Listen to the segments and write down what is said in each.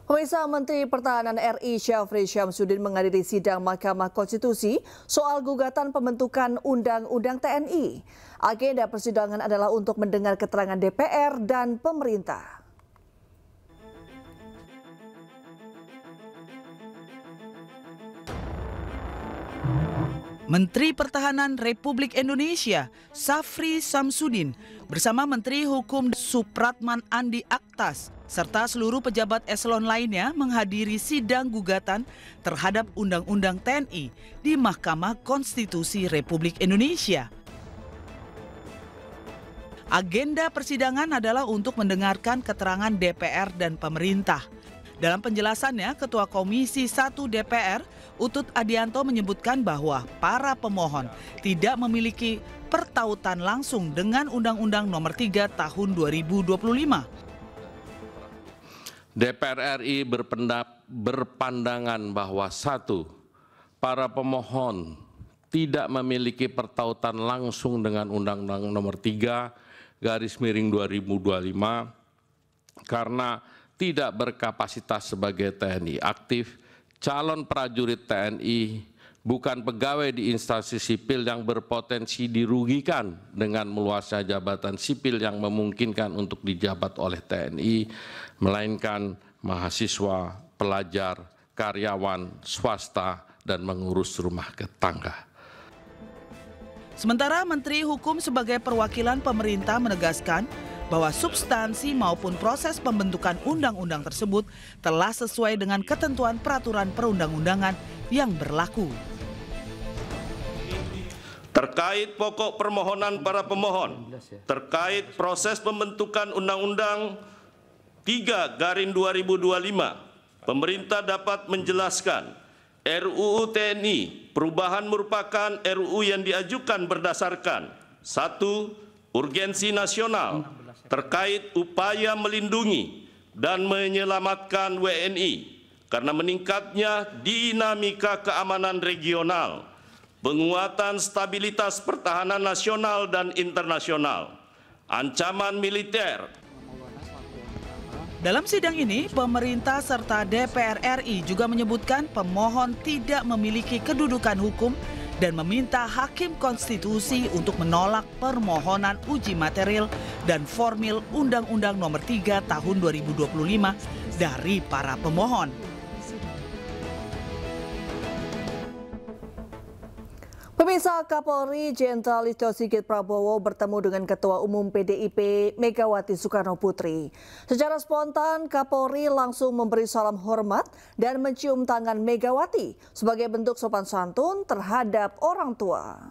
Pemirsa, Menteri Pertahanan RI Syafri Syamsuddin menghadiri sidang Mahkamah Konstitusi soal gugatan pembentukan Undang-Undang TNI. Agenda persidangan adalah untuk mendengar keterangan DPR dan pemerintah. Menteri Pertahanan Republik Indonesia Syafri Syamsuddin bersama Menteri Hukum Supratman Andi Aktas serta seluruh pejabat eselon lainnya menghadiri sidang gugatan terhadap Undang-Undang TNI di Mahkamah Konstitusi Republik Indonesia. Agenda persidangan adalah untuk mendengarkan keterangan DPR dan pemerintah. Dalam penjelasannya, Ketua Komisi 1 DPR, Utut Adianto menyebutkan bahwa para pemohon tidak memiliki pertautan langsung dengan Undang-Undang Nomor 3 Tahun 2025. DPR RI berpandangan bahwa 1. Para pemohon tidak memiliki pertautan langsung dengan Undang-Undang Nomor 3 Garis Miring 2025 karena tidak berkapasitas sebagai TNI aktif, calon prajurit TNI bukan pegawai di instansi sipil yang berpotensi dirugikan dengan meluasnya jabatan sipil yang memungkinkan untuk dijabat oleh TNI, melainkan mahasiswa, pelajar, karyawan, swasta, dan mengurus rumah tangga. Sementara Menteri Hukum sebagai perwakilan pemerintah menegaskan bahwa substansi maupun proses pembentukan undang-undang tersebut telah sesuai dengan ketentuan peraturan perundang-undangan yang berlaku. Terkait pokok permohonan para pemohon, terkait proses pembentukan Undang-Undang 3/2025, pemerintah dapat menjelaskan RUU TNI perubahan merupakan RUU yang diajukan berdasarkan 1. Urgensi nasional terkait upaya melindungi dan menyelamatkan WNI karena meningkatnya dinamika keamanan regional, penguatan stabilitas pertahanan nasional dan internasional, ancaman militer. Dalam sidang ini, pemerintah serta DPR RI juga menyebutkan pemohon tidak memiliki kedudukan hukum dan meminta Hakim Konstitusi untuk menolak permohonan uji material dan formil Undang-Undang Nomor 3 Tahun 2025 dari para pemohon. Pemirsa, Kapolri Jenderal Listio Sigit Prabowo bertemu dengan Ketua Umum PDIP Megawati Soekarno Putri. Secara spontan, Kapolri langsung memberi salam hormat dan mencium tangan Megawati sebagai bentuk sopan santun terhadap orang tua.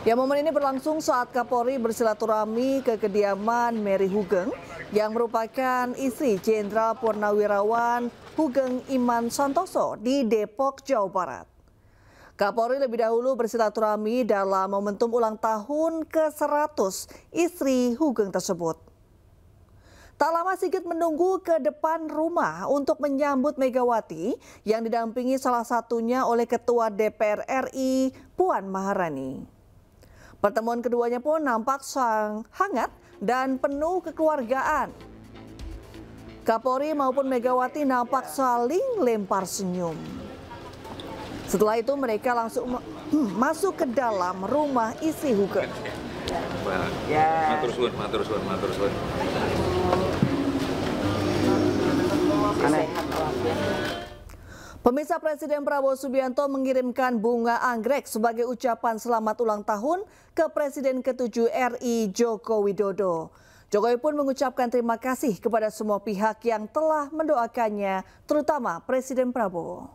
Ya, momen ini berlangsung saat Kapolri bersilaturahmi ke kediaman Mary Hugeng yang merupakan istri Jenderal Purnawirawan Hugeng Iman Santoso di Depok, Jawa Barat. Kapolri lebih dahulu bersilaturahmi dalam momentum ulang tahun ke-100 istri Hugeng tersebut. Tak lama Sigit menunggu ke depan rumah untuk menyambut Megawati yang didampingi salah satunya oleh Ketua DPR RI Puan Maharani. Pertemuan keduanya pun nampak sangat hangat dan penuh kekeluargaan. Kapolri maupun Megawati nampak saling lempar senyum. Setelah itu mereka langsung masuk ke dalam rumah istri Hugeng. Matur suwun. Pemirsa, Presiden Prabowo Subianto mengirimkan bunga anggrek sebagai ucapan selamat ulang tahun ke Presiden ke-7 RI Joko Widodo. Jokowi pun mengucapkan terima kasih kepada semua pihak yang telah mendoakannya, terutama Presiden Prabowo.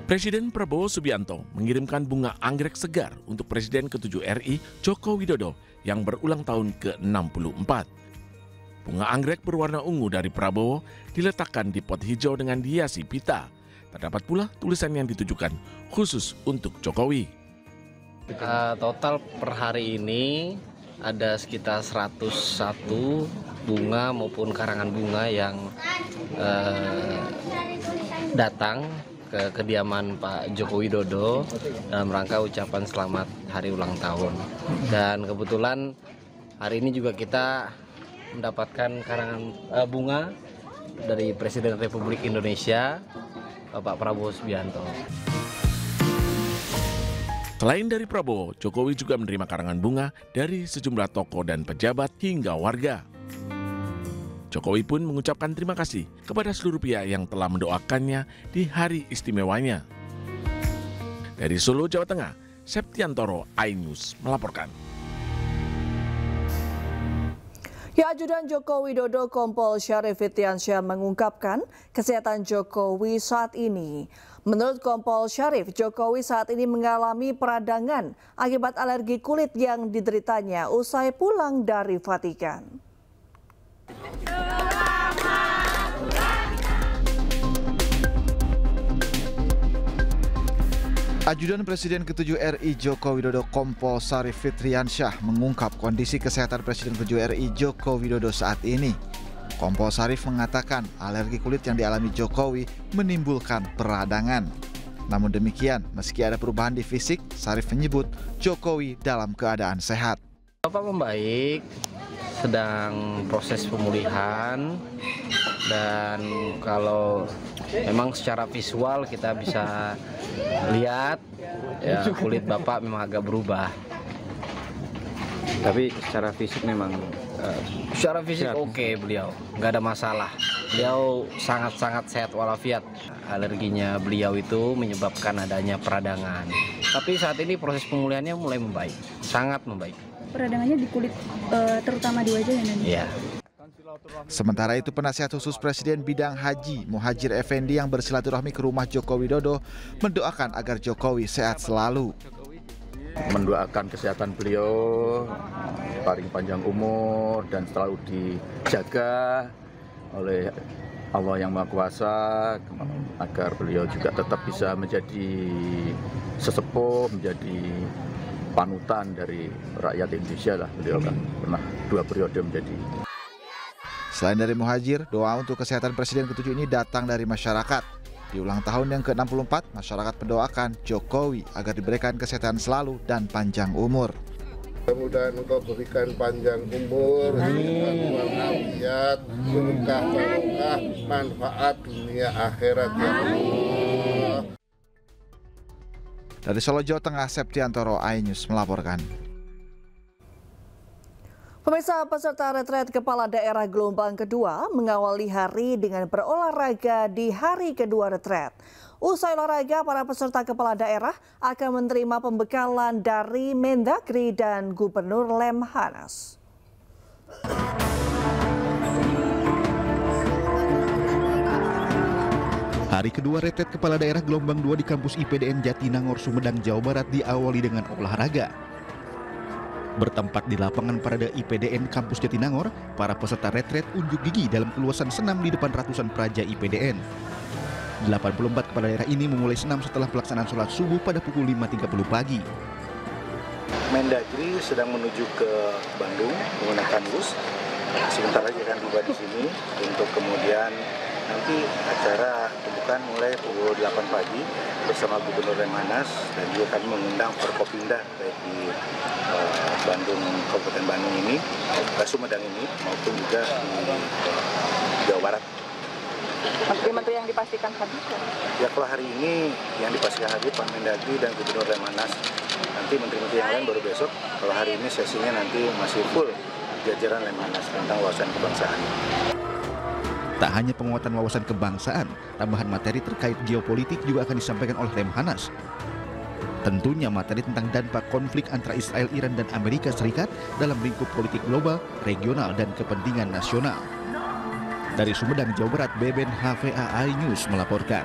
Presiden Prabowo Subianto mengirimkan bunga anggrek segar untuk Presiden ke-7 RI Joko Widodo yang berulang tahun ke-64. Bunga anggrek berwarna ungu dari Prabowo diletakkan di pot hijau dengan dihiasi pita. Terdapat pula tulisan yang ditujukan khusus untuk Jokowi. Total per hari ini ada sekitar 101 bunga maupun karangan bunga yang datang ke kediaman Pak Joko Widodo dalam rangka ucapan selamat hari ulang tahun. Dan kebetulan hari ini juga kita mendapatkan karangan bunga dari Presiden Republik Indonesia, Bapak Prabowo Subianto. Selain dari Prabowo, Jokowi juga menerima karangan bunga dari sejumlah tokoh dan pejabat hingga warga. Jokowi pun mengucapkan terima kasih kepada seluruh pihak yang telah mendoakannya di hari istimewanya. Dari Solo, Jawa Tengah, Septiantoro, iNews melaporkan. Ya, Ajudan Joko Widodo Kompol Syarif Fitriansyah mengungkapkan kesehatan Jokowi saat ini. Menurut Kompol Syarif, Jokowi saat ini mengalami peradangan akibat alergi kulit yang dideritanya usai pulang dari Vatikan. Ajudan Presiden ke-7 RI Joko Widodo Kompol Syarif Fitriansyah mengungkap kondisi kesehatan Presiden ke-7 RI Joko Widodo saat ini. Kompol Syarif mengatakan alergi kulit yang dialami Jokowi menimbulkan peradangan. Namun demikian, meski ada perubahan di fisik, Syarif menyebut Jokowi dalam keadaan sehat. Bapak membaik, sedang proses pemulihan, dan kalau memang secara visual kita bisa lihat ya, kulit Bapak memang agak berubah. Tapi secara fisik memang secara fisik oke, beliau nggak ada masalah. Beliau sangat-sangat sehat walafiat. Alerginya beliau itu menyebabkan adanya peradangan. Tapi saat ini proses pemulihannya mulai membaik, sangat membaik. Peradangannya di kulit, terutama di wajah ya nanti? Iya. Sementara itu, penasihat khusus Presiden bidang Haji Muhadjir Effendi yang bersilaturahmi ke rumah Joko Widodo mendoakan agar Jokowi sehat selalu. Mendoakan kesehatan beliau, paling panjang umur dan selalu dijaga oleh Allah yang Maha Kuasa, agar beliau juga tetap bisa menjadi sesepuh, menjadi panutan dari rakyat Indonesia lah. Beliau kan pernah 2 periode menjadi. Selain dari Muhadjir, doa untuk kesehatan Presiden ke-7 ini datang dari masyarakat. Di ulang tahun yang ke-64, masyarakat mendoakan Jokowi agar diberikan kesehatan selalu dan panjang umur. Mudah-mudahan Engkau berikan panjang umur, walafiat, berkah barokah, manfaat dunia akhirat ya Allah. Dari Solo, Jawa Tengah, Septiantoro, iNews melaporkan. Pemirsa, peserta retret kepala daerah gelombang kedua mengawali hari dengan berolahraga di hari kedua retret. Usai olahraga, para peserta kepala daerah akan menerima pembekalan dari Mendagri dan Gubernur Lemhanas. Hari kedua retret kepala daerah gelombang 2 di kampus IPDN Jatinangor, Sumedang, Jawa Barat diawali dengan olahraga. Bertempat di lapangan parade IPDN kampus Jatinangor, para peserta retret unjuk gigi dalam keluasan senam di depan ratusan praja IPDN. 84 kepala daerah ini memulai senam setelah pelaksanaan sholat subuh pada pukul 5.30 pagi. Mendagri sedang menuju ke Bandung menggunakan bus. Sebentar lagi akan tiba di sini untuk kemudian nanti acara pembukaan mulai pukul 8 pagi bersama Gubernur Lemhanas, dan juga kami mengundang Forkopimda baik di Bandung, Kabupaten Bandung ini, Sumedang ini, maupun juga di Jawa Barat. Menteri-menteri yang dipastikan hadir? Ya, kalau hari ini yang dipastikan hadir Pak Mendagri dan Gubernur Lemhanas. Nanti menteri-menteri yang lain baru besok. Kalau hari ini sesinya nanti masih full jajaran Lemhanas tentang wawasan kebangsaan. Tak hanya penguatan wawasan kebangsaan, tambahan materi terkait geopolitik juga akan disampaikan oleh Lemhanas. Tentunya materi tentang dampak konflik antara Israel, Iran, dan Amerika Serikat dalam lingkup politik global, regional, dan kepentingan nasional. Dari Sumedang, Jawa Barat, Beben HVA iNews melaporkan.